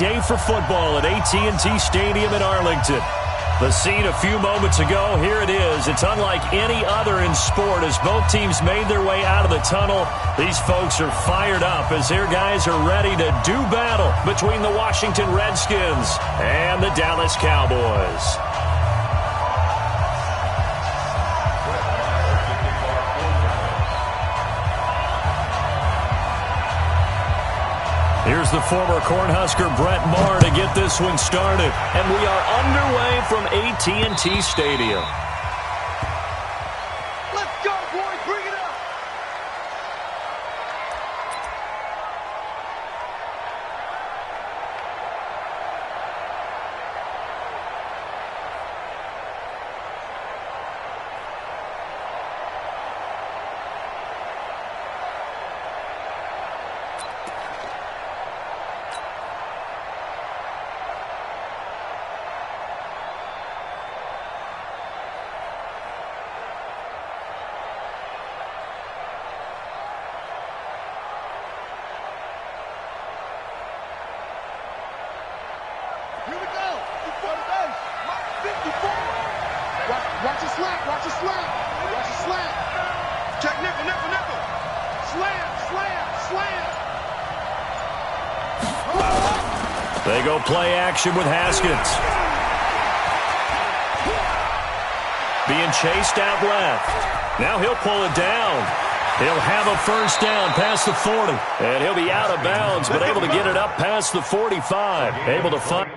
day for football at AT&T Stadium in Arlington. The scene a few moments ago, here it is. It's unlike any other in sport as both teams made their way out of the tunnel. These folks are fired up as their guys are ready to do battle between the Washington Redskins and the Dallas Cowboys. Here's the former Cornhusker Brett Maher to get this one started. And we are underway from AT&T Stadium. Let's go, boys. Bring it up. Here we go. Before the base. Mark 54. Watch it slant. Watch it slant. Watch it slant. Check nickel, nickel, nickel. Slam, slam, slam. They go play action with Haskins. Being chased out left. Now he'll pull it down. He'll have a first down past the 40. And he'll be out of bounds, but able to get it up past the 45. Able to find...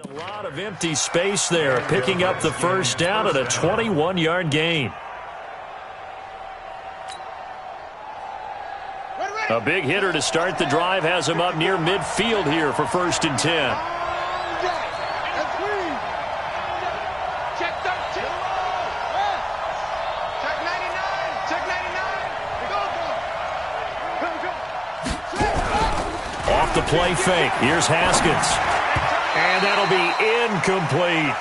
A lot of empty space there, picking up the first down at a 21-yard gain. A big hitter to start the drive has him up near midfield here for 1st and 10. Check 13. Check 99. Check 99. Go. Off the play fake. Here's Haskins. And that'll be incomplete.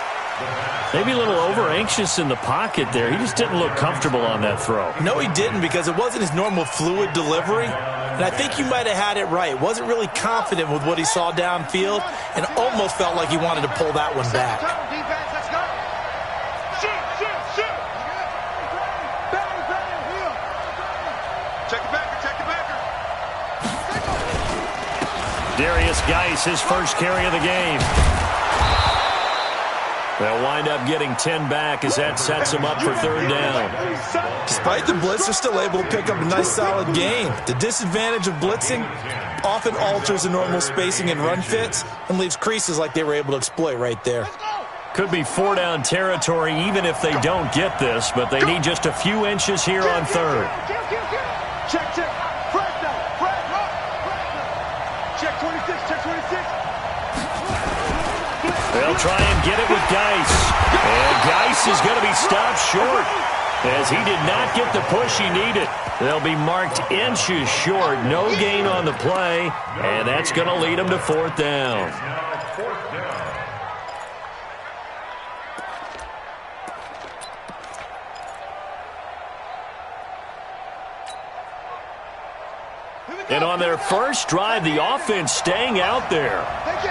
Maybe a little over-anxious in the pocket there. He just didn't look comfortable on that throw. No, he didn't, because it wasn't his normal fluid delivery. And I think you might have had it right. Wasn't really confident with what he saw downfield and almost felt like he wanted to pull that one back. Defense, let's go. Shoot, shoot, shoot. Bang, bang, heel. Check the backer, check the backer. Darius Geis, his first carry of the game. They'll wind up getting 10 back as that sets them up for 3rd down. Despite the blitz, they're still able to pick up a nice solid gain. The disadvantage of blitzing often alters the normal spacing and run fits and leaves creases like they were able to exploit right there. Could be 4-down territory even if they don't get this, but they need just a few inches here on 3rd. Check, check. Fresh down. Fresh down. Check 26. Check 26. They'll try and get it with Geis. And Geis is going to be stopped short as he did not get the push he needed. They'll be marked inches short. No gain on the play, and that's going to lead them to 4th down. And on their first drive, the offense staying out there.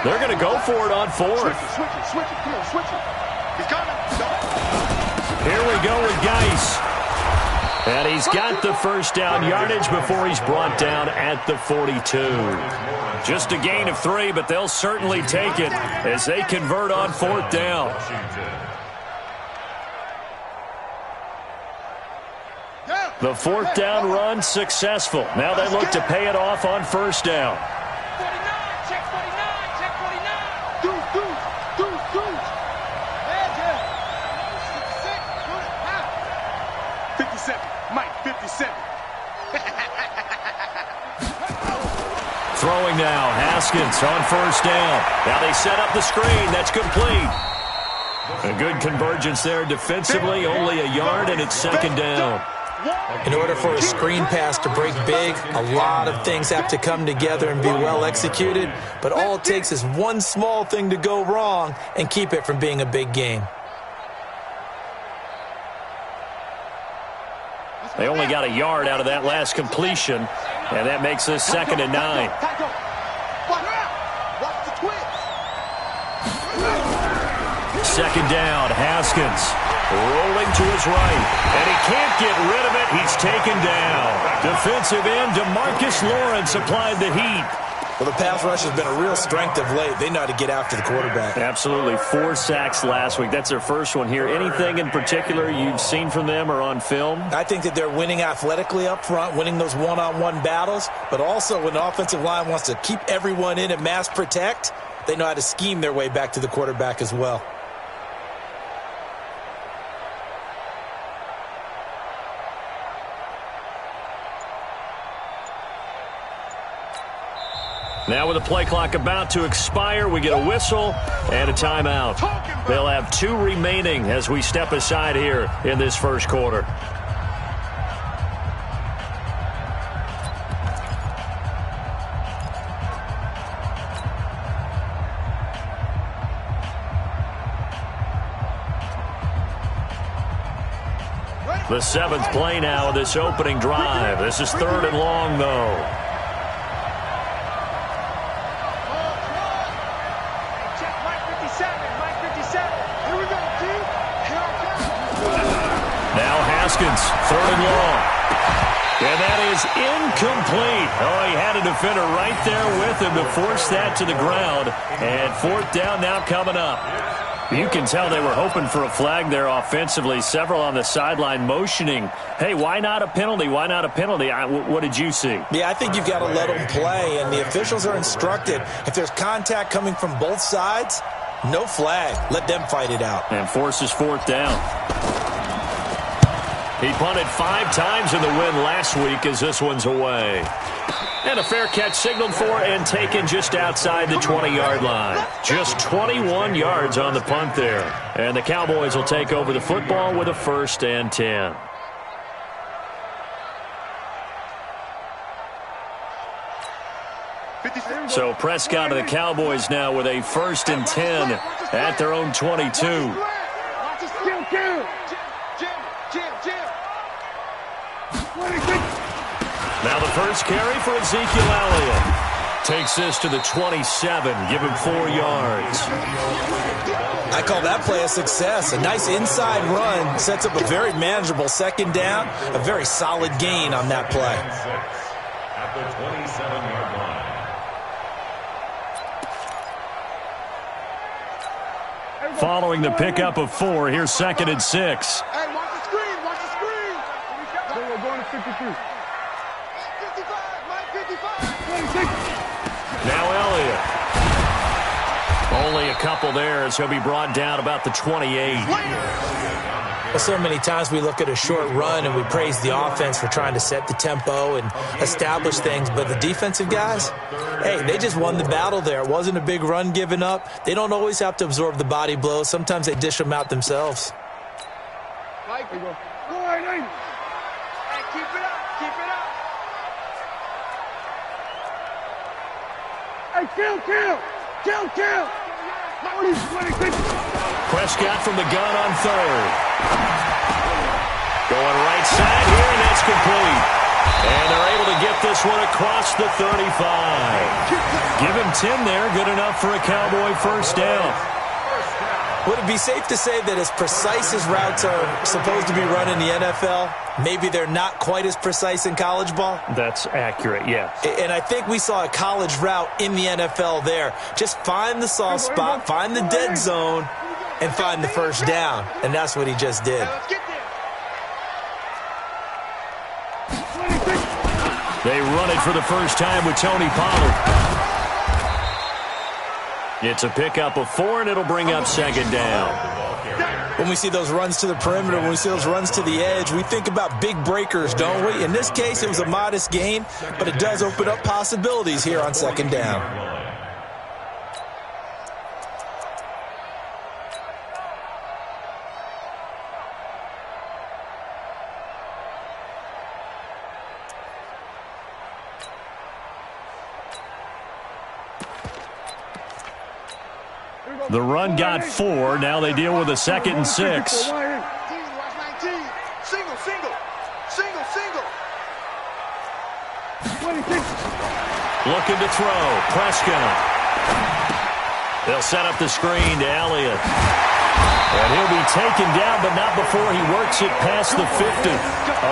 They're going to go for it on 4th. Switch it, switch it. Come on, switch it. He's coming. Here we go with Geis. And he's got the first down yardage before he's brought down at the 42. Just a gain of 3, but they'll certainly take it as they convert on 4th down. The 4th down run successful. Now they look to pay it off on 1st down. 49, check 49, check 49. 57. Throwing now, Haskins on first down. Now they set up the screen. That's complete. A good convergence there defensively, only a yard, and it's second down. In order for a screen pass to break big, a lot of things have to come together and be well executed, but all it takes is one small thing to go wrong and keep it from being a big game. They only got a yard out of that last completion, and that makes this 2nd and 9. Second down, Haskins rolling to his right, and he can't get rid of it. He's taken down. Defensive end DeMarcus Lawrence applied the heat. Well, the pass rush has been a real strength of late. They know how to get after the quarterback. Absolutely. 4 sacks last week. That's their first one here. Anything in particular you've seen from them or on film? I think that they're winning athletically up front, winning those one-on-one battles, but also when the offensive line wants to keep everyone in and mass protect, they know how to scheme their way back to the quarterback as well. Now with the play clock about to expire, we get a whistle and a timeout. They'll have 2 remaining as we step aside here in this first quarter. The 7th play now of this opening drive. This is 3rd and long, though. Haskins, 3rd and long. And that is incomplete. Oh, he had a defender right there with him to force that to the ground. And 4th down now coming up. You can tell they were hoping for a flag there offensively. Several on the sideline motioning. Hey, why not a penalty? Why not a penalty? What did you see? Yeah, I think you've got to let them play. And the officials are instructed, if there's contact coming from both sides, no flag. Let them fight it out. And forces 4th down. He punted 5 times in the win last week as this one's away. And a fair catch signaled for and taken just outside the 20-yard line. Just 21 yards on the punt there. And the Cowboys will take over the football with a 1st and 10. So Prescott and the Cowboys now with a 1st and 10 at their own 22. Now the first carry for Ezekiel Elliott. Takes this to the 27, give him 4 yards. I call that play a success. A nice inside run sets up a very manageable 2nd down. A very solid gain on that play. At the 27-yard line. Following the pickup of 4, here's 2nd and 6. Hey, watch the screen, watch the screen. We're going to 53. 55. Now Elliott. Only a couple there as he'll be brought down about the 28. Well, so many times we look at a short run and we praise the offense for trying to set the tempo and establish things, but the defensive guys, hey, they just won the battle there. It wasn't a big run given up. They don't always have to absorb the body blows. Sometimes they dish them out themselves. Hey, keep it up, keep it up. Hey, kill. Prescott from the gun on 3rd. Going right side here, and that's complete. And they're able to get this one across the 35. Give him 10 there, good enough for a Cowboy 1st down. Would it be safe to say that as precise as routes are supposed to be run in the NFL, maybe they're not quite as precise in college ball? That's accurate, yeah. And I think we saw a college route in the NFL there. Just find the soft spot, find the dead zone, and find the 1st down. And that's what he just did. They run it for the first time with Tony Pollard. It's a pickup of 4, and it'll bring up 2nd down. When we see those runs to the perimeter, when we see those runs to the edge, we think about big breakers, don't we? In this case, it was a modest gain, but it does open up possibilities here on second down. The run got 4. Now they deal with a 2nd and 6. Single, single. Single, single. Looking to throw. Prescott. They'll set up the screen to Elliott. And he'll be taken down, but not before he works it past the 50.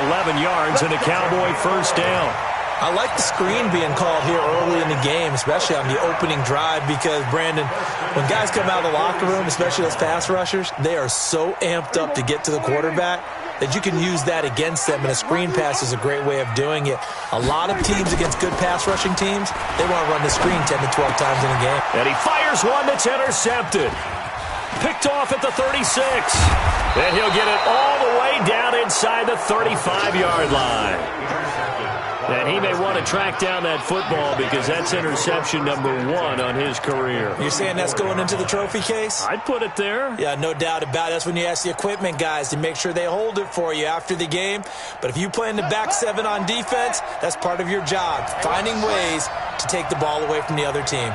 11 yards and a Cowboy first down. I like the screen being called here early in the game, especially on the opening drive, because, Brandon, when guys come out of the locker room, especially those pass rushers, they are so amped up to get to the quarterback that you can use that against them, and a screen pass is a great way of doing it. A lot of teams against good pass rushing teams, they want to run the screen 10 to 12 times in a game. And he fires one that's intercepted. Picked off at the 36. And he'll get it all the way down inside the 35-yard line. And he may want to track down that football because that's interception number 1 on his career. You're saying that's going into the trophy case? I'd put it there. Yeah, no doubt about it. That's when you ask the equipment guys to make sure they hold it for you after the game. But if you play in the back 7 on defense, that's part of your job, finding ways to take the ball away from the other team.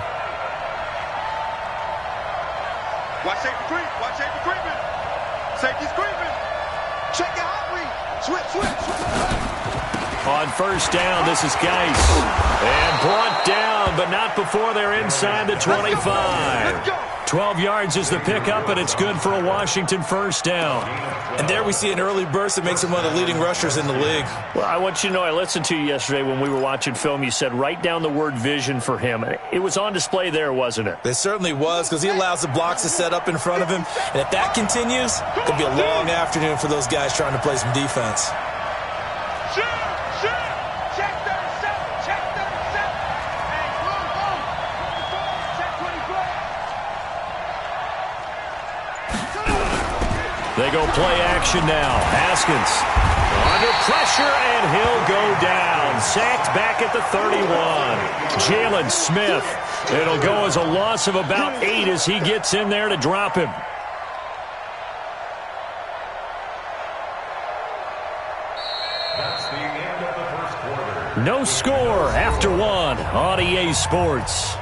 Watch safety creep. Watch safety creeping. Safety's creeping. Check your hot read. Switch. On first down, this is Geis. And brought down, but not before they're inside the 25. 12 yards is the pickup, and it's good for a Washington first down. And there we see an early burst that makes him one of the leading rushers in the league. Well, I want you to know, I listened to you yesterday when we were watching film. You said write down the word vision for him. It was on display there, wasn't it? It certainly was, because he allows the blocks to set up in front of him. And if that continues, it could be a long afternoon for those guys trying to play some defense. They go play action now. Haskins under pressure, and he'll go down. Sacked back at the 31. Jalen Smith. It'll go as a loss of about 8 as he gets in there to drop him. That's the end of the first quarter. No score after 1 on EA Sports.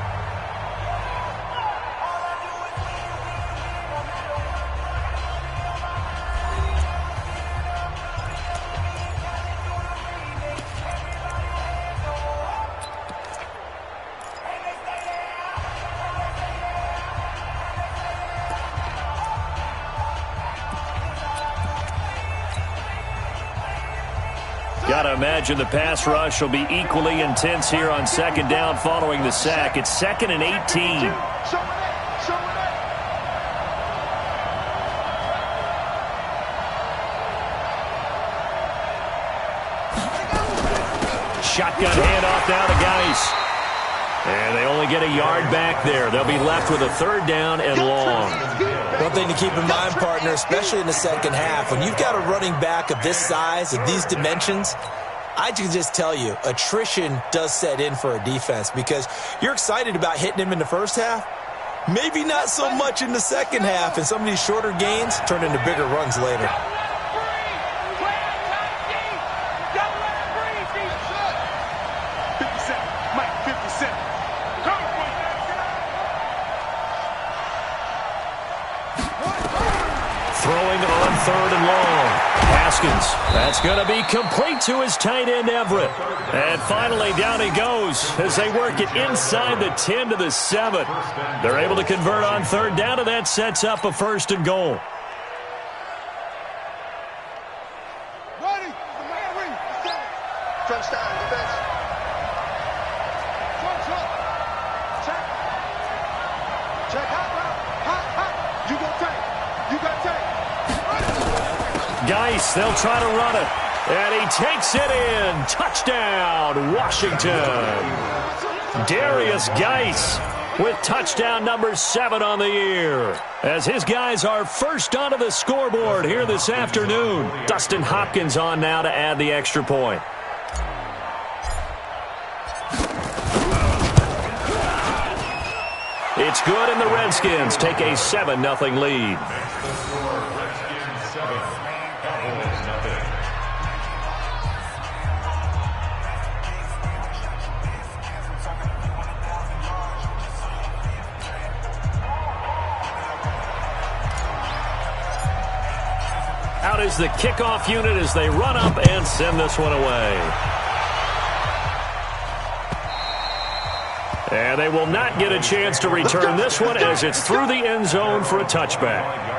Got to imagine the pass rush will be equally intense here on second down following the sack. It's 2nd and 18. Shotgun handoff now to Geis. And they only get a yard back there. They'll be left with a 3rd down and long. One thing to keep in mind, partner, especially in the second half, when you've got a running back of this size, of these dimensions, I can just tell you, attrition does set in for a defense because you're excited about hitting him in the first half. Maybe not so much in the second half, and some of these shorter gains turn into bigger runs later. Throwing on 3rd and long. Haskins. That's going to be complete to his tight end, Everett. And finally, down he goes as they work it inside the 10 to the 7. They're able to convert on 3rd down, and that sets up a 1st and goal. Ready. Touchdown, defense. Check. Hot. You go take. Geis, they'll try to run it. And he takes it in. Touchdown, Washington. Darius Geis with touchdown number 7 on the year, as his guys are first onto the scoreboard here this afternoon. Dustin Hopkins on now to add the extra point. It's good, and the Redskins take a 7-0 lead. Out is the kickoff unit as they run up and send this one away. And they will not get a chance to return this one as it's through the end zone for a touchback.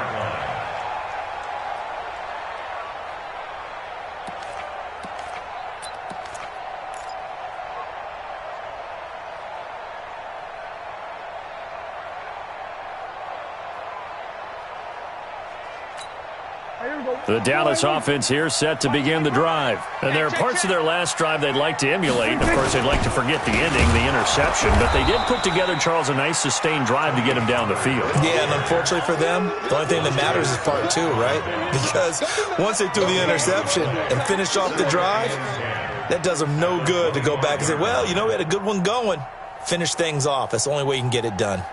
The Dallas offense here set to begin the drive. And there are parts of their last drive they'd like to emulate. Of course, they'd like to forget the ending, the interception. But they did put together, Charles, a nice sustained drive to get him down the field. Yeah, and unfortunately for them, the only thing that matters is part 2, right? Because once they threw the interception and finished off the drive, that does them no good to go back and say, well, you know, we had a good one going. Finish things off. That's the only way you can get it done.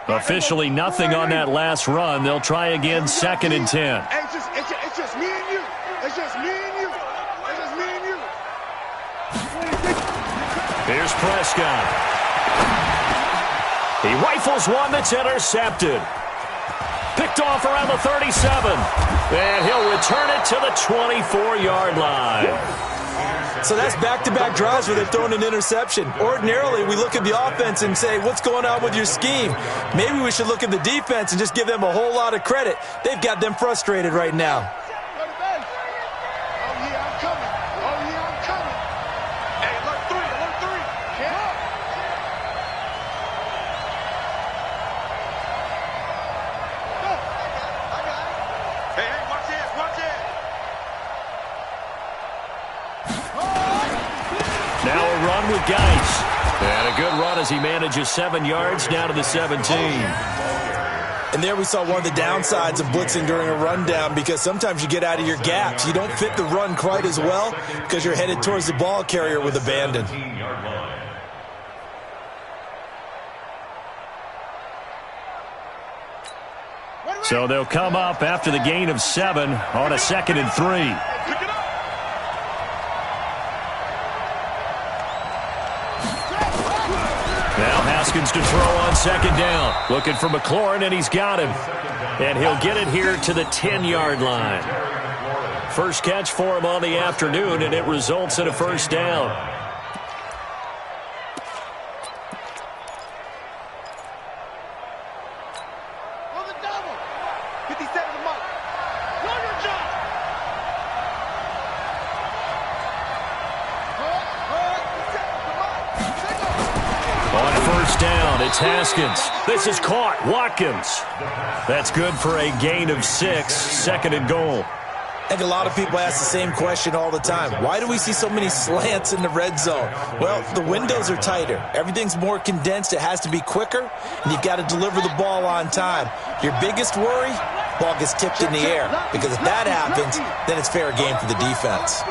Officially nothing on that last run. They'll try again, 2nd and 10. It's just me and you. It's just me and you. It's just me and you. Here's Prescott. He rifles one that's intercepted. Picked off around the 37. And he'll return it to the 24-yard line. So that's back-to-back drives where they've thrown an interception. Ordinarily, we look at the offense and say, what's going on with your scheme? Maybe we should look at the defense and just give them a whole lot of credit. They've got them frustrated right now. Geis. And a good run as he manages 7 yards down to the 17. And there we saw one of the downsides of blitzing during a rundown, because sometimes you get out of your gaps. You don't fit the run quite as well because you're headed towards the ball carrier with abandon. So they'll come up after the gain of 7 on a 2nd and 3. Now Haskins to throw on 2nd down. Looking for McLaurin, and he's got him. And he'll get it here to the 10-yard line. First catch for him on the afternoon, and it results in a first down. It's Haskins. This is caught. Watkins. That's good for a gain of 6. 2nd and goal. I think a lot of people ask the same question all the time. Why do we see so many slants in the red zone? Well, the windows are tighter. Everything's more condensed. It has to be quicker, and you've got to deliver the ball on time. Your biggest worry, ball gets tipped in the air. Because if that happens, then it's fair game for the defense.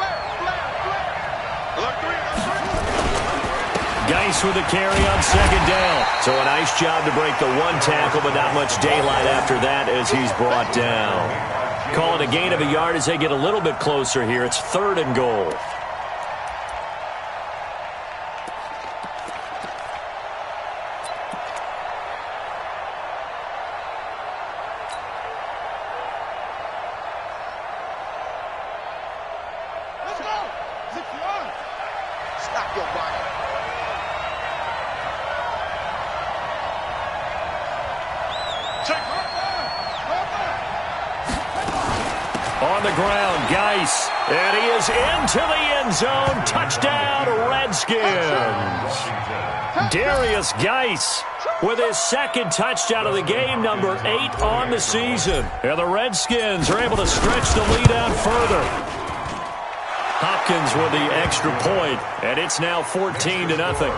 Geis with a carry on 2nd down. So a nice job to break the 1 tackle, but not much daylight after that as he's brought down. Call it a gain of a yard as they get a little bit closer here. It's 3rd and goal. Let's go. Stop your body. On the ground, Geis. And he is into the end zone. Touchdown, Redskins. Darius Geis with his second touchdown of the game, number 8 on the season. And the Redskins are able to stretch the lead out further. Hopkins with the extra point, and it's now 14-0.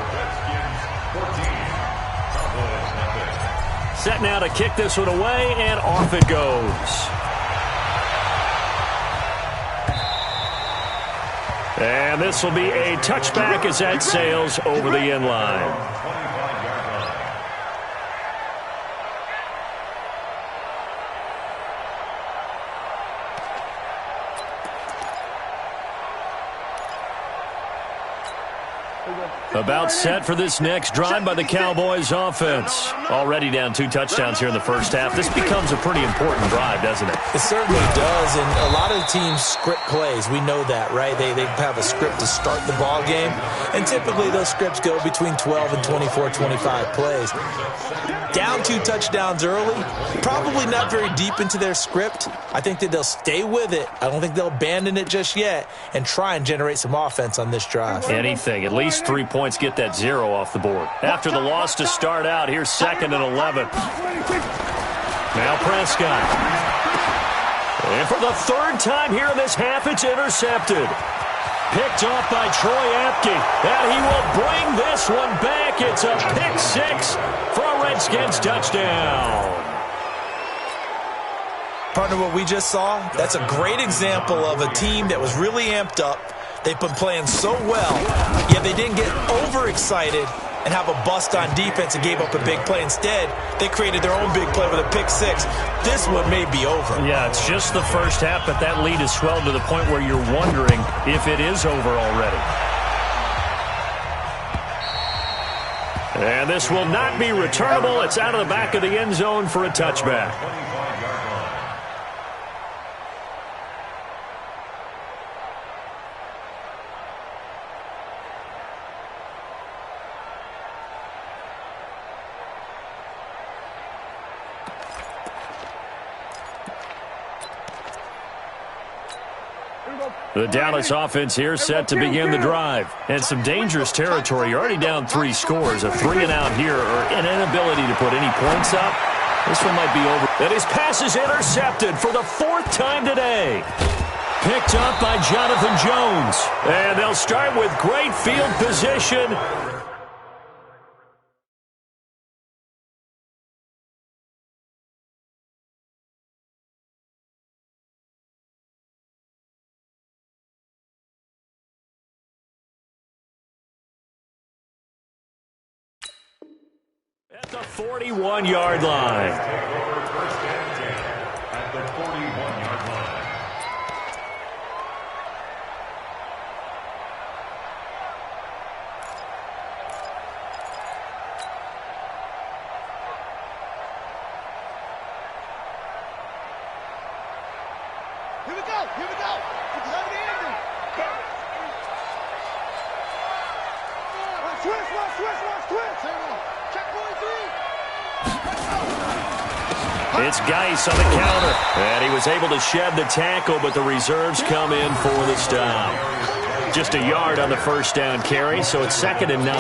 Set now to kick this one away, and off it goes. And this will be a touchback as that sails over the end line. About set for this next drive by the Cowboys offense. Already down 2 touchdowns here in the first half. This becomes a pretty important drive, doesn't it? It certainly does, and a lot of the teams script plays. We know that, right? They have a script to start the ball game, and typically those scripts go between 12 and 24, 25 plays. Down 2 touchdowns early, probably not very deep into their script. I think that they'll stay with it. I don't think they'll abandon it just yet and try and generate some offense on this drive. Anything, at least 3 points, get that 0 off the board. After the loss to start out, here's 2nd and 11. Now Prescott. And for the 3rd time here in this half, it's intercepted. Picked off by Troy Apke. And he will bring this one back. It's a pick 6 for a Redskins touchdown. Partner, what we just saw, that's a great example of a team that was really amped up. They've been playing so well, yet they didn't get overexcited and have a bust on defense and gave up a big play. Instead, they created their own big play with a pick 6. This one may be over. Yeah, it's just the first half, but that lead has swelled to the point where you're wondering if it is over already. And this will not be returnable. It's out of the back of the end zone for a touchback. The Dallas offense here set to begin the drive. And some dangerous territory. You're already down 3 scores. A 3-and-out here or an inability to put any points up. This one might be over. And his pass is intercepted for the 4th time today. Picked up by Jonathan Jones. And they'll start with great field position. At the 41-yard line. At the 41-yard line. Here we go. Here we go. It's time to end it. Twist. Check point 3. It's Geis on the counter. And he was able to shed the tackle, but the reserves come in for the stop. Just a yard on the first down carry, so it's 2nd and 9.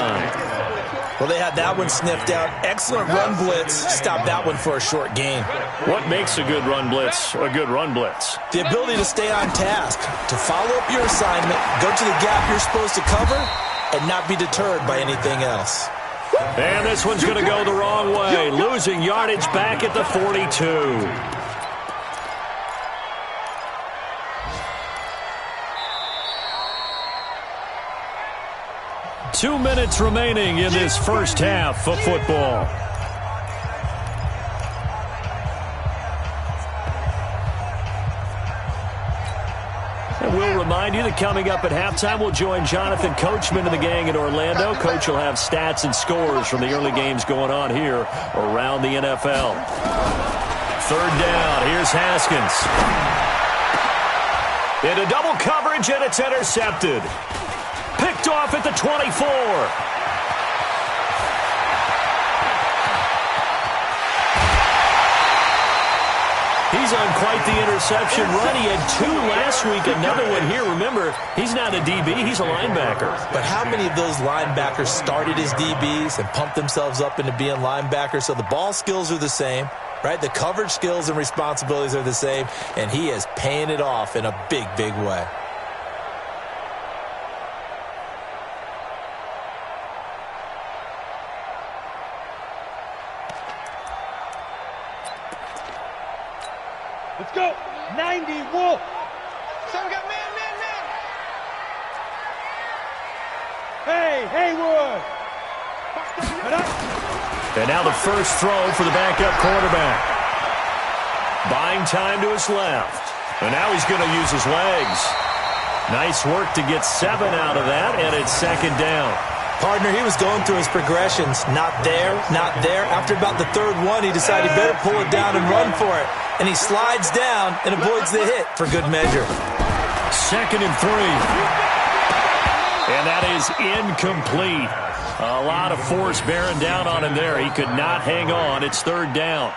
Well, they had that one sniffed out. Excellent run blitz. Stopped that one for a short gain. What makes a good run blitz a good run blitz? The ability to stay on task, to follow up your assignment, go to the gap you're supposed to cover, and not be deterred by anything else. And this one's going to go the wrong way. Losing yardage back at the 42. 2 minutes remaining in this first half of football. And we'll remind you that coming up at halftime, we'll join Jonathan Coachman and the gang in Orlando. Coach will have stats and scores from the early games going on here around the NFL. 3rd down. Here's Haskins. Into double coverage, and it's intercepted. Picked off at the 24. He's He's on quite the interception run. He had 2 last week, another one here. Remember, he's not a DB, he's a linebacker. But how many of those linebackers started as DBs and pumped themselves up into being linebackers? So the ball skills are the same, right? The coverage skills and responsibilities are the same, and he is paying it off in a big, big way. Let's go. 90, Wolf. So we got man. Hey, Haywood. And now the first throw for the backup quarterback. Buying time to his left. And now he's going to use his legs. Nice work to get 7 out of that, and it's second down. Partner, he was going through his progressions. Not there, not there. After about the third one, he decided he better pull it down and run for it. And he slides down and avoids the hit for good measure. Second and 3. And that is incomplete. A lot of force bearing down on him there. He could not hang on. It's third down.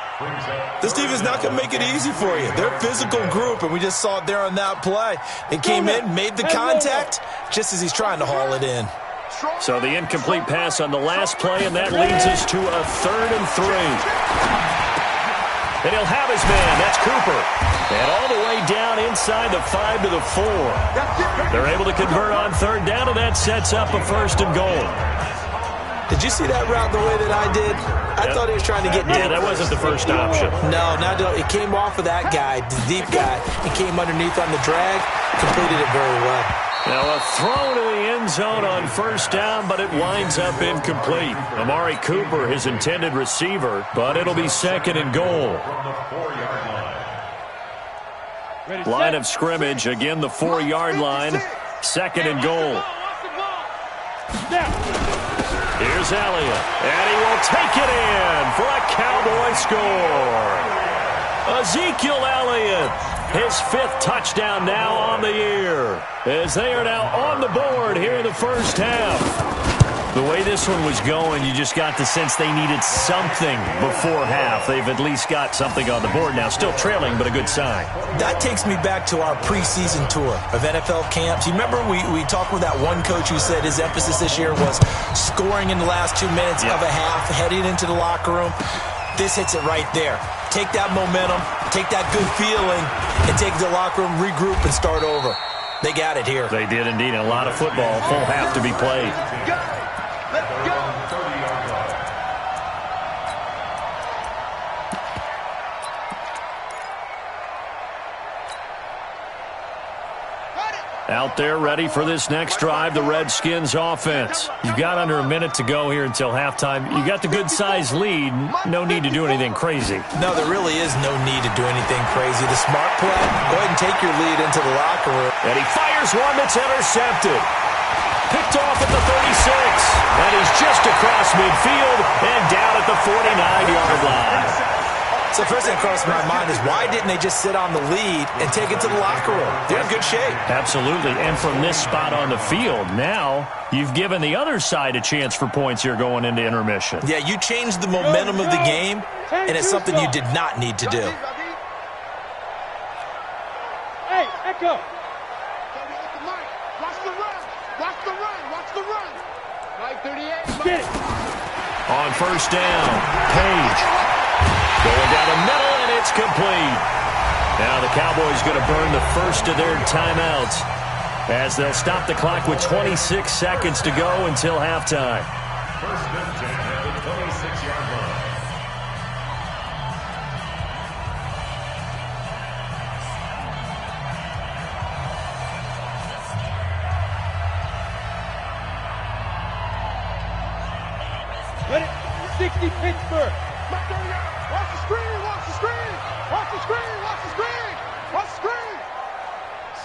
This team is not going to make it easy for you. They're a physical group, and we just saw it there on that play. It came in, made the contact, just as he's trying to haul it in. So the incomplete pass on the last play, and that leads us to a third and 3. And he'll have his man. That's Cooper. And all the way down inside the 5 to the 4. They're able to convert on third down, and that sets up a first and goal. Did you see that route the way that I did? I thought he was trying to get deep. Yeah, that wasn't the first option. No, it came off of that guy, the deep guy. He came underneath on the drag, completed it very well. Now a throw to the end zone on first down, but it winds up incomplete. Amari Cooper, his intended receiver, but it'll be second and goal. Line of scrimmage, again the 4-yard line. Second and goal. Here's Elliott, and he will take it in for a Cowboy score. Ezekiel Elliott, his 5th touchdown now on the year, as they are now on the board here in the first half. The way this one was going, you just got the sense they needed something before half. They've at least got something on the board now. Still trailing, but a good sign. That takes me back to our preseason tour of NFL camps. You remember we talked with that one coach who said his emphasis this year was scoring in the last 2 minutes of a half, heading into the locker room. This hits it right there. Take that momentum, take that good feeling, and take it to the locker room, regroup, and start over. They got it here. They did indeed, and a lot of football, full half to be played. Out there ready for this next drive, the Redskins offense. You've got under a minute to go here until halftime. You got the good-sized lead. No need to do anything crazy. No, there really is no need to do anything crazy. The smart play, go ahead and take your lead into the locker room. And he fires one that's intercepted. Picked off at the 36. And he's just across midfield and down at the 49-yard line. So first thing across my mind is why didn't they just sit on the lead and take it to the locker room? They're in good shape. Absolutely. And from this spot on the field, now you've given the other side a chance for points here going into intermission. Yeah, you changed the momentum of the game, and it's something you did not need to do. Hey, Echo. Watch the run. Watch the run. Watch the run. Mike 38. Get it. On first down, Page. Going down the middle, and it's complete. Now the Cowboys going to burn the first of their timeouts as they'll stop the clock with 26 seconds to go until halftime. First and 10 at the 26-yard line. Ready? 60 Pittsburgh. Watch the screen, watch the screen, watch the screen, watch the screen, watch the screen.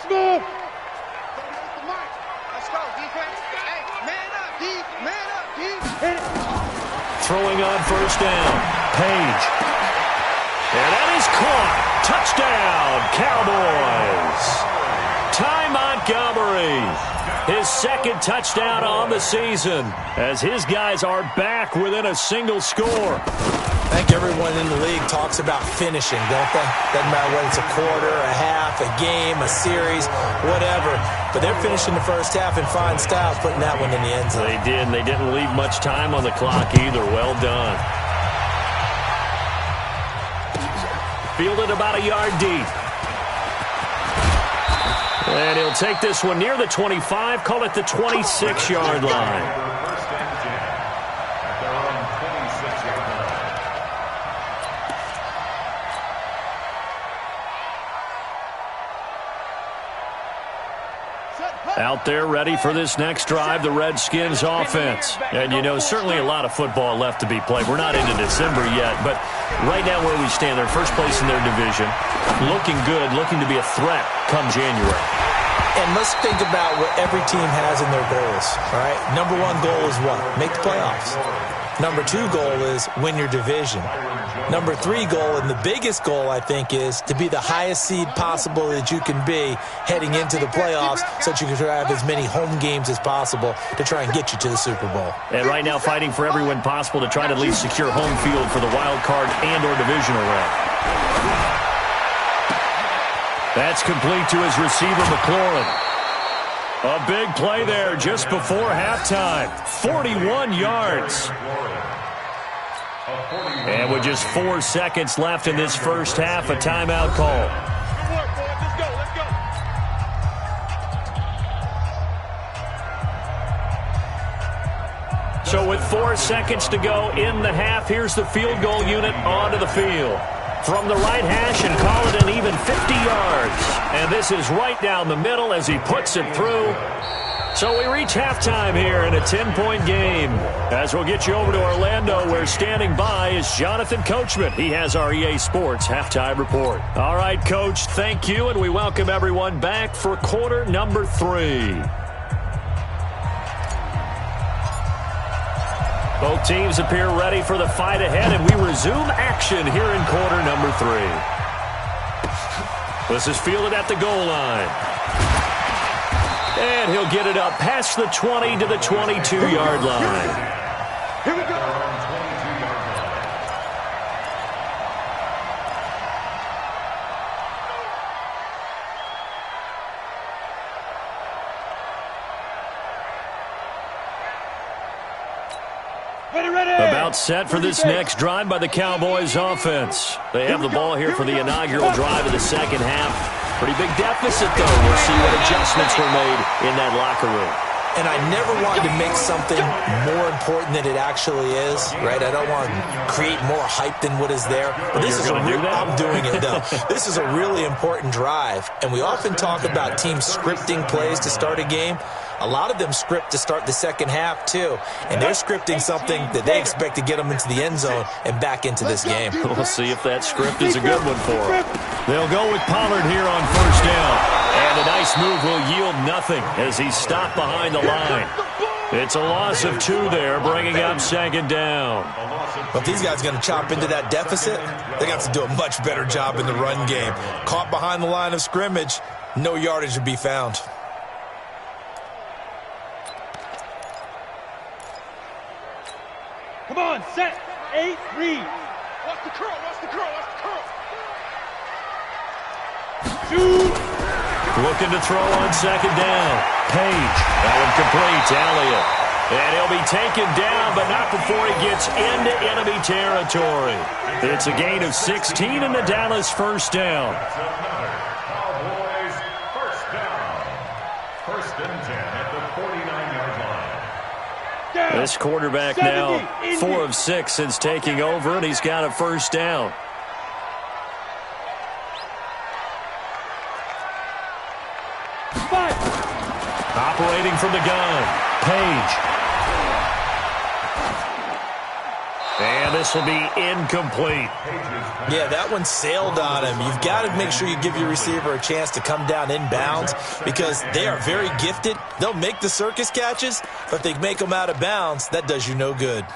Smooth. Let's go, defense. Hey, man up, D, man up, D. Hit it. Throwing on first down, Page. And that is caught. Touchdown, Cowboys. Ty Montgomery. his second touchdown on the season, as his guys are back within a single score. I think everyone in the league talks about finishing, don't they? Doesn't matter whether it's a quarter, a half, a game, a series, whatever. But they're finishing the first half in fine style, putting that one in the end zone. They did, and they didn't leave much time on the clock either. Well done. Fielded about a yard deep. And he'll take this one near the 25, call it the 26-yard line. Out there ready for this next drive, the Redskins offense. And, you know, certainly a lot of football left to be played. We're not into December yet, but right now where we stand, they're first place in their division. Looking good, looking to be a threat come January. And let's think about what every team has in their goals, all right? Number one goal is what? Make the playoffs. Number two goal is win your division. Number three goal, and the biggest goal, I think, is to be the highest seed possible that you can be heading into the playoffs so that you can have as many home games as possible to try and get you to the Super Bowl. And right now fighting for every win possible to try to at least secure home field for the wild card and or divisional round. That's complete to his receiver, McLaurin. A big play there just before halftime. 41 yards. And with just 4 seconds left in this first half, a timeout call. So with 4 seconds to go in the half, here's the field goal unit onto the field. From the right hash and call it an even 50 yards. And this is right down the middle as he puts it through. So we reach halftime here in a 10-point game. As we'll get you over to Orlando, where standing by is Jonathan Coachman. He has our EA Sports halftime report. All right, Coach, thank you, and we welcome everyone back for quarter number 3. Both teams appear ready for the fight ahead, and we resume action here in quarter number 3. This is fielded at the goal line. And he'll get it up past the 20 to the 22-yard line. Here we go. About set for this next drive by the Cowboys offense. They have the ball here for the inaugural drive of the second half. Pretty big deficit, though. We'll see what adjustments were made in that locker room. And I never wanted to make something more important than it actually is, right? I don't want to create more hype than what is there. But this is I'm doing it, though. This is a really important drive. And we often talk about teams scripting plays to start a game. A lot of them script to start the second half, too. And they're scripting something that they expect to get them into the end zone and back into this game. We'll see if that script is a good one for them. They'll go with Pollard here on first down. And a nice move will yield nothing as he's stopped behind the line. It's a loss of 2 there, bringing up second down. But if these guys are going to chop into that deficit, they got to do a much better job in the run game. Caught behind the line of scrimmage, no yardage to be found. Come on, set, 8, read. Watch the curl, watch the curl, watch the curl. Shoot. Looking to throw on second down. Page. That one complete to Elliott. And he'll be taken down, but not before he gets into enemy territory. It's a gain of 16 in the Dallas first down. Cowboys first down. First and 10 at the 49-yard line. This quarterback now 4 of 6 since taking over, and he's got a first down. Operating from the gun, Page. And this will be incomplete. Yeah, that one sailed on him. You've got to make sure you give your receiver a chance to come down inbounds because they are very gifted. They'll make the circus catches, but if they make them out of bounds, that does you no good.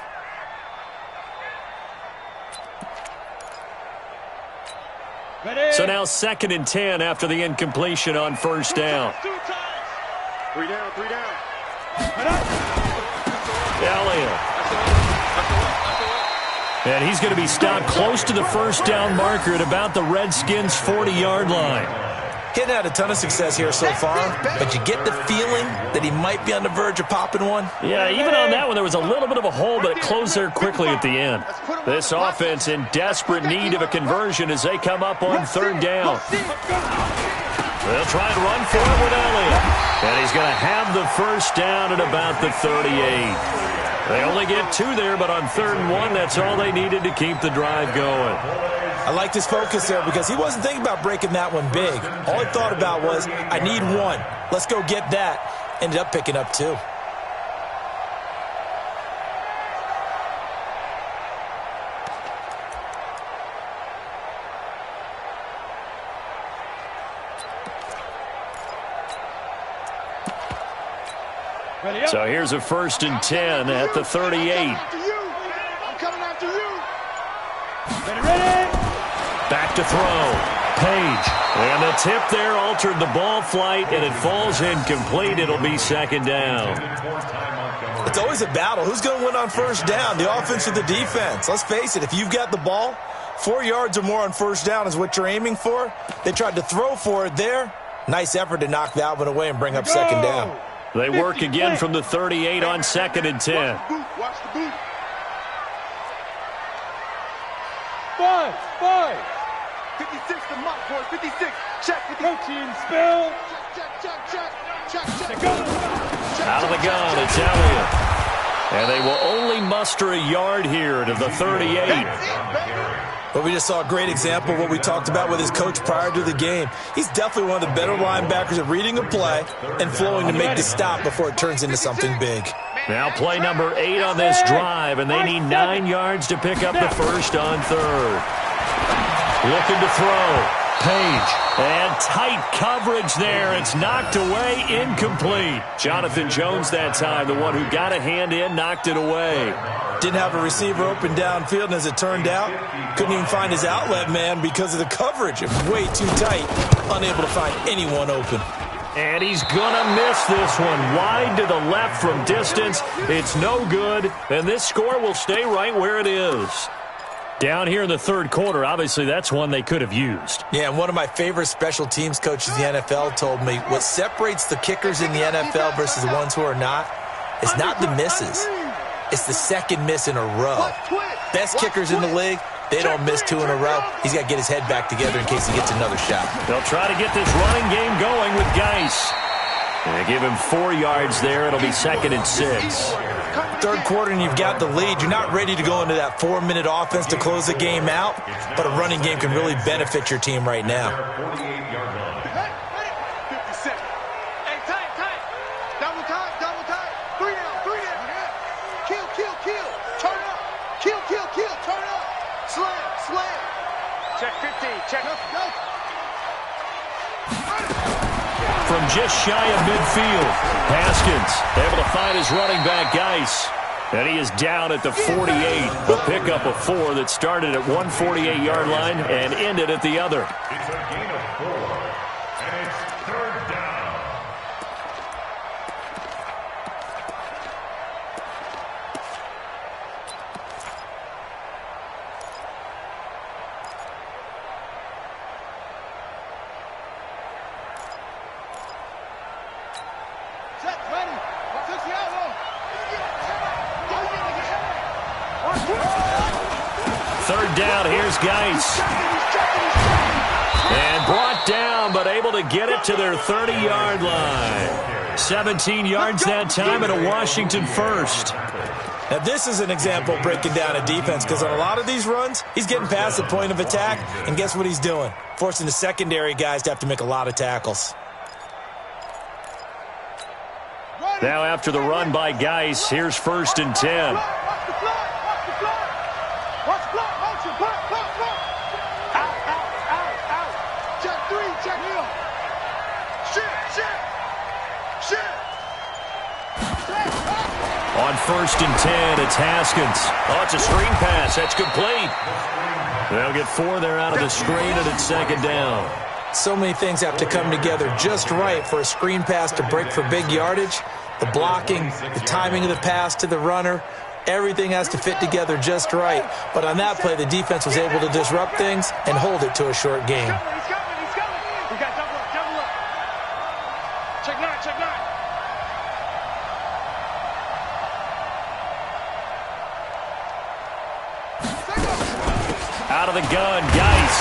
So now 2nd and 10 after the incompletion on first down. Three down, three down. Elliott. And he's going to be stopped close to the first down marker at about the Redskins' 40-yard line. He hadn't had a ton of success here so far, but you get the feeling that he might be on the verge of popping one. Yeah, even on that one, there was a little bit of a hole, but it closed there quickly at the end. This offense in desperate need of a conversion as they come up on third down. They'll try and run for it with Elliott. And he's going to have the first down at about the 38. They only get 2 there, but on 3rd and 1, that's all they needed to keep the drive going. I liked his focus there because he wasn't thinking about breaking that one big. All he thought about was, I need 1. Let's go get that. Ended up picking up 2. So here's a 1st and 10 at the 38. I'm coming after you. Ready. Back to throw. Page. And the tip there altered the ball flight, and it falls incomplete. It'll be 2nd down. It's always a battle. Who's going to win on first down, the offense or the defense? Let's face it, if you've got the ball, 4 yards or more on first down is what you're aiming for. They tried to throw for it there. Nice effort to knock that one away and bring up 2nd down. They work again from the 38 on 2nd and 10. Watch the boot. 5. 56 to Mott, boys. 56. Check. 56. Coaching spell. Check. Out of the gun, it's Elliott. And they will only muster a yard here to the 38. But we just saw a great example of what we talked about with his coach prior to the game. He's definitely one of the better linebackers at reading a play and flowing to make the stop before it turns into something big. Now play number 8 on this drive, and they need 9 yards to pick up the first on 3rd. Looking to throw. Page. And tight coverage there. It's knocked away, incomplete. Jonathan Jones that time, the one who got a hand in, knocked it away. Didn't have a receiver open downfield, and as it turned out, couldn't even find his outlet man because of the coverage. It was way too tight, unable to find anyone open. And he's going to miss this one. Wide to the left from distance. It's no good, and this score will stay right where it is. Down here in the 3rd quarter, obviously that's one they could have used. Yeah, and one of my favorite special teams coaches in the NFL told me what separates the kickers in the NFL versus the ones who are not is not the misses. It's the 2nd miss in a row. Best kickers in the league, they don't miss 2 in a row. He's got to get his head back together in case he gets another shot. They'll try to get this running game going with Geis. And they give him 4 yards there. It'll be 2nd and 6. 3rd quarter and you've got the lead. You're not ready to go into that 4-minute offense to close the game out, but a running game can really benefit your team right now. 57. Hey, tight. Double time. 3 down. Kill. Turn up. Kill. Turn up. Slam. Check 15. Check. Go. From just shy of midfield, Haskins able to find his running back, Geis. And he is down at the 48. A pickup of 4 that started at 148-yard line and ended at the other. It's a gain of 4, and it's 3rd down. Check. Ready. 6 yards. 3rd down, here's Geis. And brought down, but able to get it to their 30-yard line. 17 yards that time and a Washington first. Now, this is an example of breaking down a defense because on a lot of these runs, he's getting past the point of attack, and guess what he's doing? Forcing the secondary guys to have to make a lot of tackles. Now after the run by Geis, here's 1st and 10. On 1st and 10, it's Haskins. Oh, it's a screen pass. That's complete. They'll get 4 there out of the screen, and it's 2nd down. So many things have to come together just right for a screen pass to break for big yardage. The blocking, the timing of the pass to the runner, everything has to fit together just right. But on that play, the defense was able to disrupt things and hold it to a short game. He's coming. We got double up. Check nine. Out of the gun, Geis.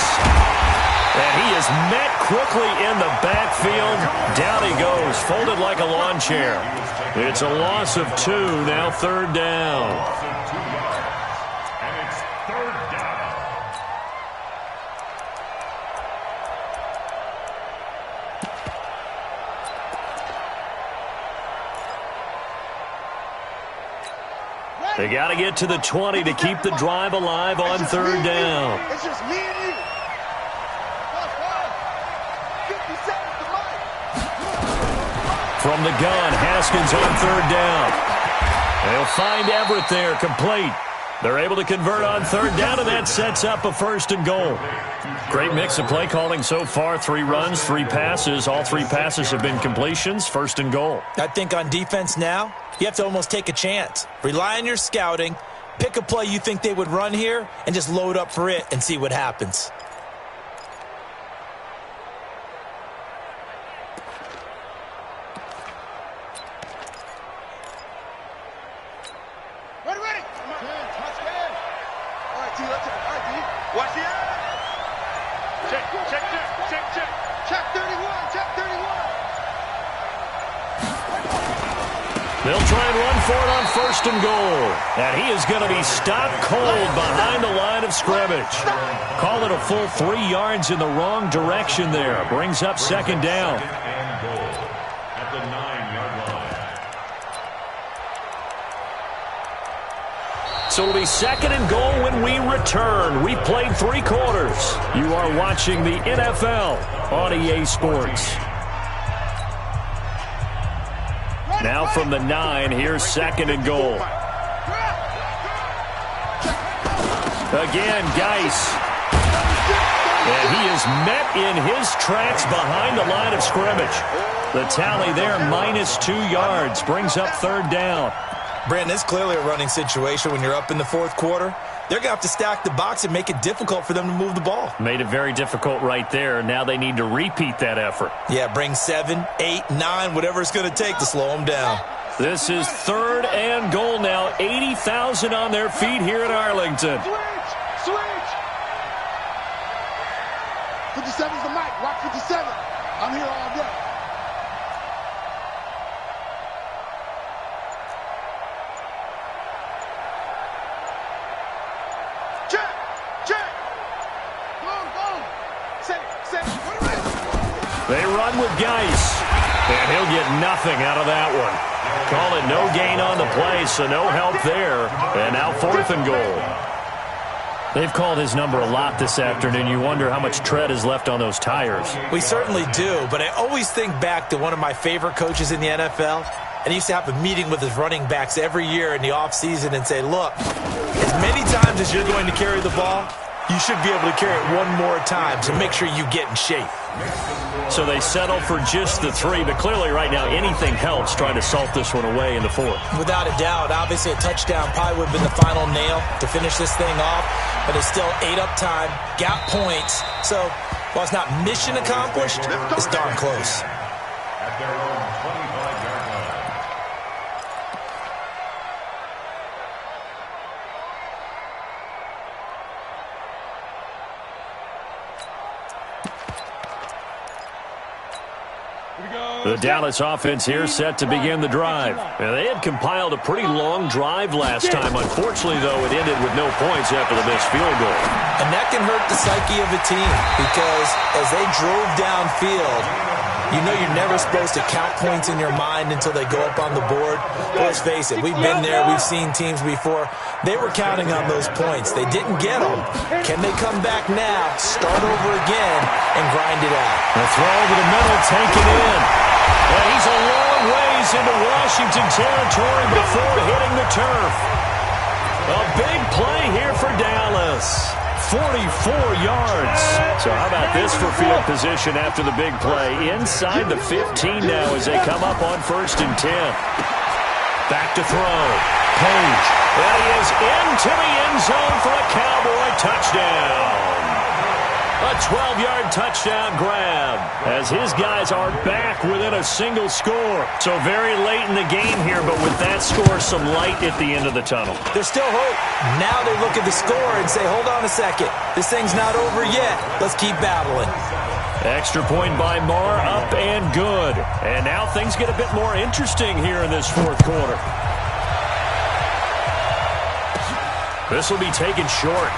And he is met quickly in the backfield. Down he goes, folded like a lawn chair. It's a loss of 2, now third down. And it's third down. They got to get to the 20 to keep the drive alive on third down. It's just me and you. 50 seconds to Mike. From the gun, Haskins on third down. They'll find Everett there, complete. They're able to convert on third down, and that sets up a first and goal. Great mix of play calling so far. 3 runs, 3 passes. All 3 passes have been completions. First and goal. I think on defense now, you have to almost take a chance. Rely on your scouting. Pick a play you think they would run here and just load up for it and see what happens. Ready. Touchdown. All right, D. Watch the eye. Check. Check 31. They'll try and run for it on first and goal. And he is going to be stopped cold behind the line of scrimmage. Call it a full 3 yards in the wrong direction there. Brings up second down. And goal at the 9-yard line. So it'll be second and goal when we return. We've played 3 quarters. You are watching the NFL on EA Sports. Now from the 9, here's second and goal. Again, Geis. And he is met in his tracks behind the line of scrimmage. The tally there, -2 yards, brings up third down. Brandon, it's clearly a running situation when you're up in the 4th quarter. They're going to have to stack the box and make it difficult for them to move the ball. Made it very difficult right there. Now they need to repeat that effort. Yeah, bring 7, 8, 9, whatever it's going to take to slow them down. This is third and goal now. 80,000 on their feet here in Arlington. Switch. 57's the mic. Watch 57. I'm here all day. Check. Go. Say. They run with Geis. And he'll get nothing out of that one. Call it no gain on the play, so no help there. And now fourth and goal. They've called his number a lot this afternoon. You wonder how much tread is left on those tires. We certainly do, but I always think back to one of my favorite coaches in the NFL. And he used to have a meeting with his running backs every year in the offseason and say, look, as many times as you're going to carry the ball, you should be able to carry it one more time, so make sure you get in shape. So they settle for just the 3, but clearly right now anything helps trying to salt this one away in the 4th. Without a doubt, obviously a touchdown probably would have been the final nail to finish this thing off, but it's still 8 up time, got points. So while it's not mission accomplished, it's darn close. At their own 25-yard line. The Dallas offense here set to begin the drive. Now, they had compiled a pretty long drive last time. Unfortunately, though, it ended with no points after the missed field goal. And that can hurt the psyche of a team because as they drove downfield, you know you're never supposed to count points in your mind until they go up on the board. Let's face it, we've been there. We've seen teams before. They were counting on those points. They didn't get them. Can they come back now, start over again, and grind it out? The throw over the middle, taken in. And he's a long ways into Washington territory before hitting the turf. A big play here for Dallas. yards. So how about this for field position after the big play? Inside the 15 now as they come up on 1st and 10. Back to throw. Page. And he is into the end zone for a Cowboy touchdown. A 12-yard touchdown grab as his guys are back within a single score. So very late in the game here, but with that score, some light at the end of the tunnel. There's still hope. Now they look at the score and say, hold on a second. This thing's not over yet. Let's keep battling. Extra point by Marr, up and good. And now things get a bit more interesting here in this 4th quarter. This will be taken short.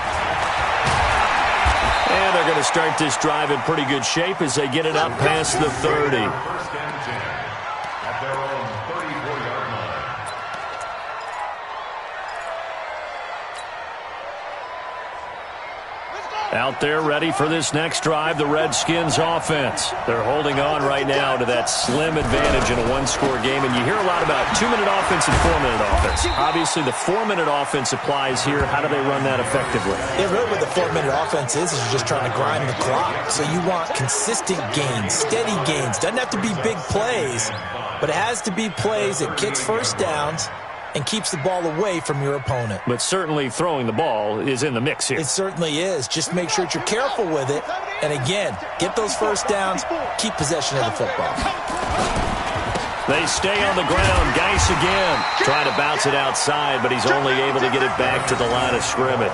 And they're going to start this drive in pretty good shape as they get it up past the 30. Out there ready for this next drive, the Redskins offense. They're holding on right now to that slim advantage in a one-score game, and you hear a lot about 2-minute offense and 4-minute offense. Obviously, the 4-minute offense applies here. How do they run that effectively? Yeah, really what the 4-minute offense is you're just trying to grind the clock. So you want consistent gains, steady gains. Doesn't have to be big plays, but it has to be plays that gets first downs and keeps the ball away from your opponent. But certainly throwing the ball is in the mix here. It certainly is. Just make sure that you're careful with it. And again, get those first downs, keep possession of the football. They stay on the ground. Geis again. Trying to bounce it outside, but he's only able to get it back to the line of scrimmage.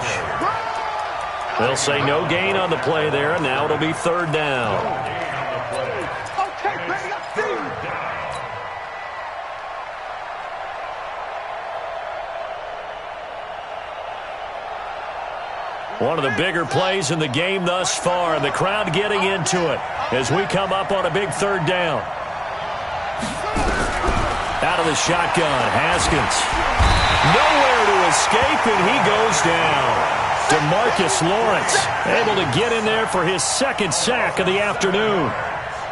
They'll say no gain on the play there, and now it'll be 3rd down. One of the bigger plays in the game thus far, and the crowd getting into it as we come up on a big 3rd down. Out of the shotgun, Haskins. Nowhere to escape, and he goes down. DeMarcus Lawrence able to get in there for his 2nd sack of the afternoon.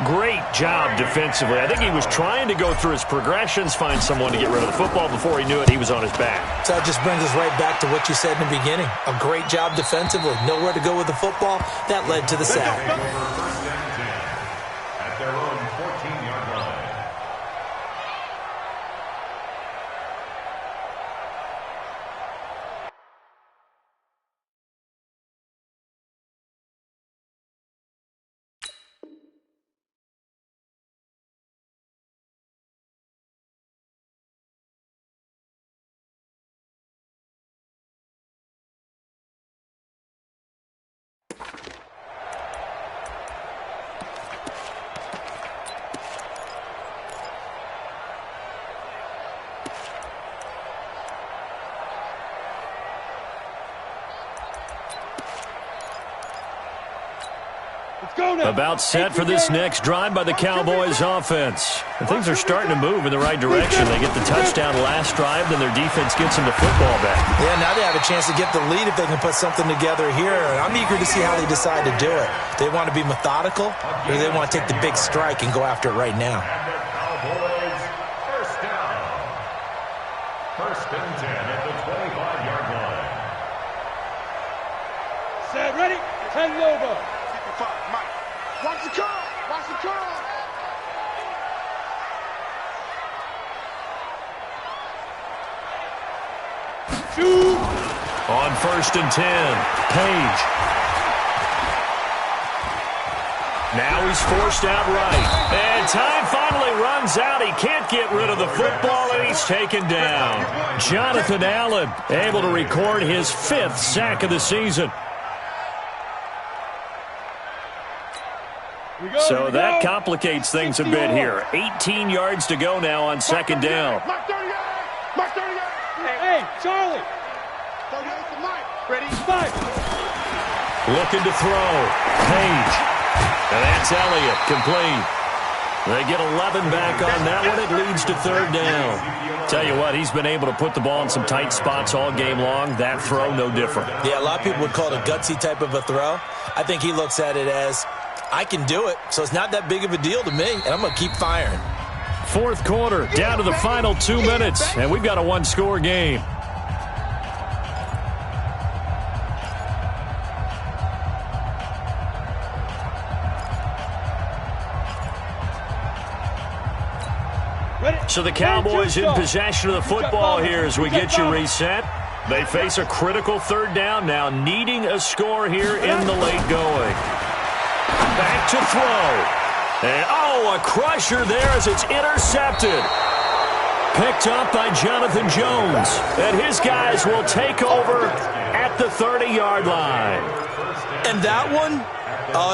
Great job defensively. I think he was trying to go through his progressions, find someone to get rid of the football. Before he knew it, he was on his back. So that just brings us right back to what you said in the beginning. A great job defensively. Nowhere to go with the football. That led to the sack. At their own 14-yard line. About set for this next drive by the Cowboys offense. And things are starting to move in the right direction. They get the touchdown last drive, then their defense gets them the football back. Yeah, now they have a chance to get the lead if they can put something together here. I'm eager to see how they decide to do it. They want to be methodical, or they want to take the big strike and go after it right now. Cowboys, 1st down. 1st and 10 at the 25-yard line. Set, ready, 10 Lobo. Mike. Watch the curl! Watch the curl! Shoot! On 1st and 10, Page. Now he's forced out right. And time finally runs out. He can't get rid of the football, and he's taken down. Jonathan Allen able to record his 5th sack of the season. So that complicates things a bit here. 18 yards to go now on 2nd down. Mark 38! Mark 38! Hey, Charlie! 38 for Mike. Ready? Fight! Looking to throw. Page. And that's Elliott. Complete. They get 11 back on that one. It leads to 3rd down. Tell you what, he's been able to put the ball in some tight spots all game long. That throw, no different. Yeah, a lot of people would call it a gutsy type of a throw. I think he looks at it as, I can do it, so it's not that big of a deal to me, and I'm going to keep firing. 4th quarter, down to the final 2 minutes, and we've got a one-score game. So the Cowboys in possession of the football here as we get you reset. They face a critical third down now, needing a score here in the late going. Back to throw. And, a crusher there as it's intercepted. Picked up by Jonathan Jones. And his guys will take over at the 30-yard line. And that one,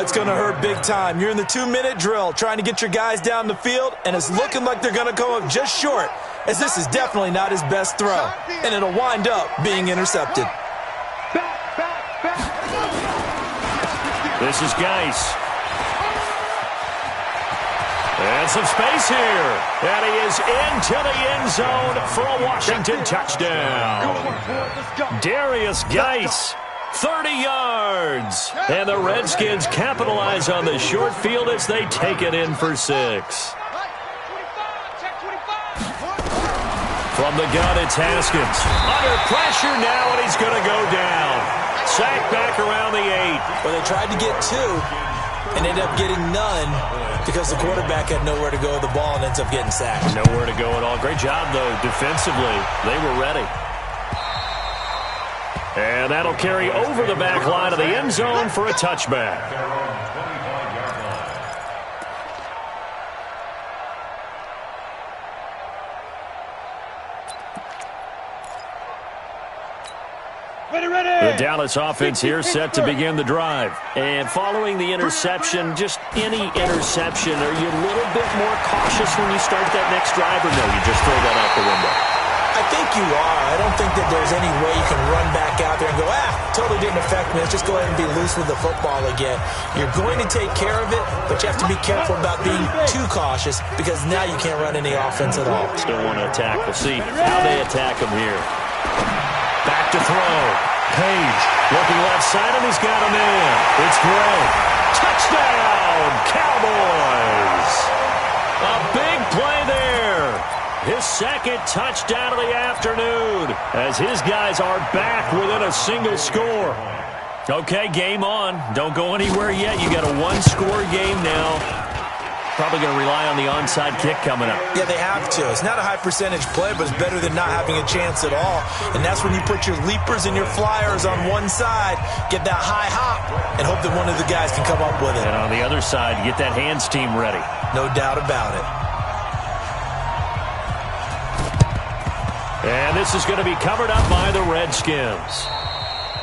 it's going to hurt big time. You're in the 2-minute drill trying to get your guys down the field, and it's looking like they're going to come up just short, as this is definitely not his best throw, and it'll wind up being intercepted. This is Geis. And some space here. And he is into the end zone for a Washington touchdown. Darius Geis, 30 yards. And the Redskins capitalize on the short field as they take it in for 6. From the gun, it's Haskins. Under pressure now, and he's going to go down. Sacked back around the 8. Well, they tried to get 2 and ended up getting none because the quarterback had nowhere to go with the ball and ends up getting sacked. Nowhere to go at all. Great job, though, defensively. They were ready. And that'll carry over the back line of the end zone for a touchback. The Dallas offense here set to begin the drive. And following the interception, just any interception, are you a little bit more cautious when you start that next drive, or no, you just throw that out the window? I think you are. I don't think that there's any way you can run back out there and go, totally didn't affect me. Let's just go ahead and be loose with the football again. You're going to take care of it, but you have to be careful about being too cautious because now you can't run any offense at all. Still want to attack. We'll see how they attack him here. Back to throw. Page looking left side, and he's got him in. It's Gray. Touchdown, Cowboys. A big play there. His second touchdown of the afternoon as his guys are back within a single score. Okay, game on. Don't go anywhere yet. You got a one-score game now. Probably going to rely on the onside kick coming up. Yeah, they have to. It's not a high percentage play, but it's better than not having a chance at all. And that's when you put your leapers and your flyers on one side, get that high hop, and hope that one of the guys can come up with it. And on the other side, get that hands team ready. No doubt about it. And this is going to be covered up by the Redskins.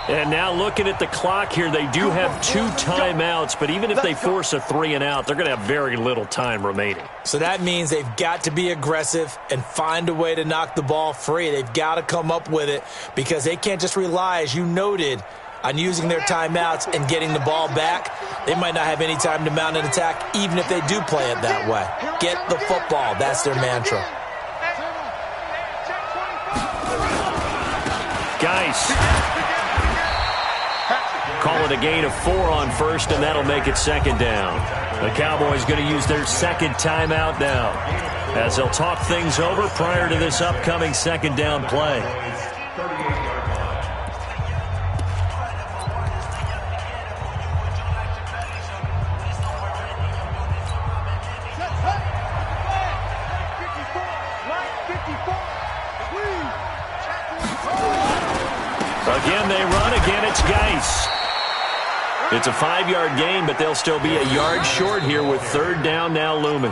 And now looking at the clock here, they do have 2 timeouts, but even if they force a 3-and-out, they're going to have very little time remaining. So that means they've got to be aggressive and find a way to knock the ball free. They've got to come up with it because they can't just rely, as you noted, on using their timeouts and getting the ball back. They might not have any time to mount an attack, even if they do play it that way. Get the football. That's their mantra. Geis. Call it a gain of 4 on first, and that'll make it second down. The Cowboys going to use their second timeout now as they'll talk things over prior to this upcoming second down play. Again, they run. Again, it's Geis. It's a 5-yard gain, but they'll still be a yard short here with third down now looming.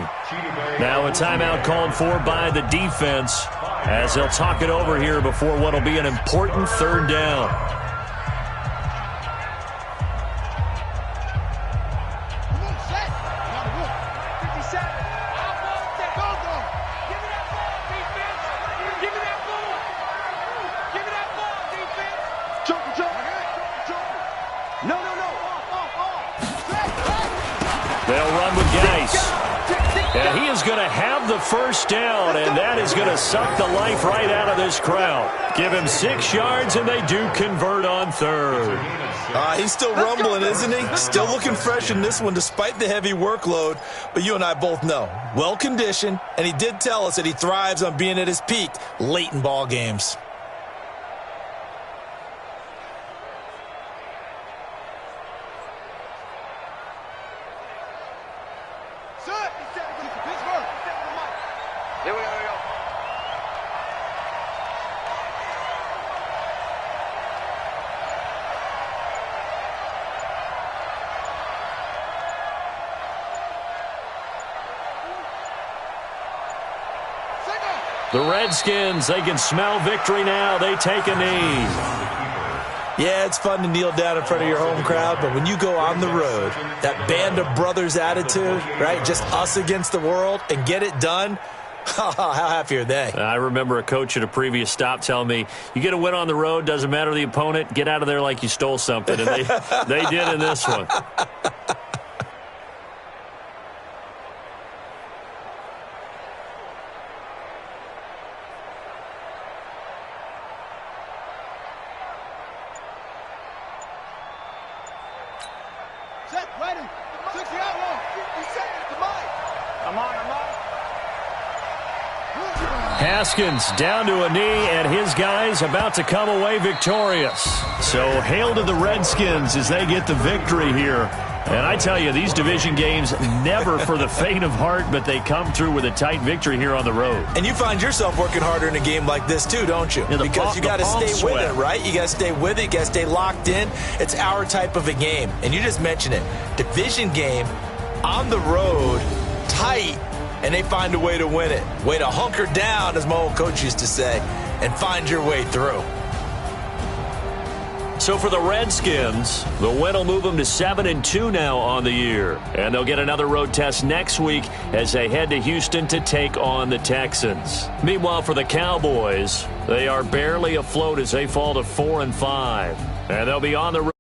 Now a timeout called for by the defense as they'll talk it over here before what will be an important third down. They'll run with Geis. And he is going to have the first down, and that is going to suck the life right out of this crowd. Give him 6 yards, and they do convert on third. He's still rumbling, isn't he? Still looking fresh in this one despite the heavy workload. But you and I both know, well-conditioned, and he did tell us that he thrives on being at his peak late in ball games. Here we go. The Redskins, they can smell victory now. They take a knee. Yeah, it's fun to kneel down in front of your home crowd, but when you go on the road, that band of brothers attitude, right, just us against the world, and get it done, how happy are they? I remember a coach at a previous stop telling me, you get a win on the road, doesn't matter the opponent, get out of there like you stole something. And they did in this one. Set, ready. 60 out long. You set it, the mic. I'm on. Haskins down to a knee, and his guys about to come away victorious. So hail to the Redskins as they get the victory here. And I tell you, these division games, never for the faint of heart, but they come through with a tight victory here on the road. And you find yourself working harder in a game like this too, don't you? Yeah, because you got to stay with it, right? You got to stay with it. You got to stay locked in. It's our type of a game. And you just mentioned it. Division game, on the road, tight, and they find a way to win it. Way to hunker down, as my old coach used to say, and find your way through. So for the Redskins, the win will move them to 7-2 now on the year. And they'll get another road test next week as they head to Houston to take on the Texans. Meanwhile, for the Cowboys, they are barely afloat as they fall to 4-5. And they'll be on the road.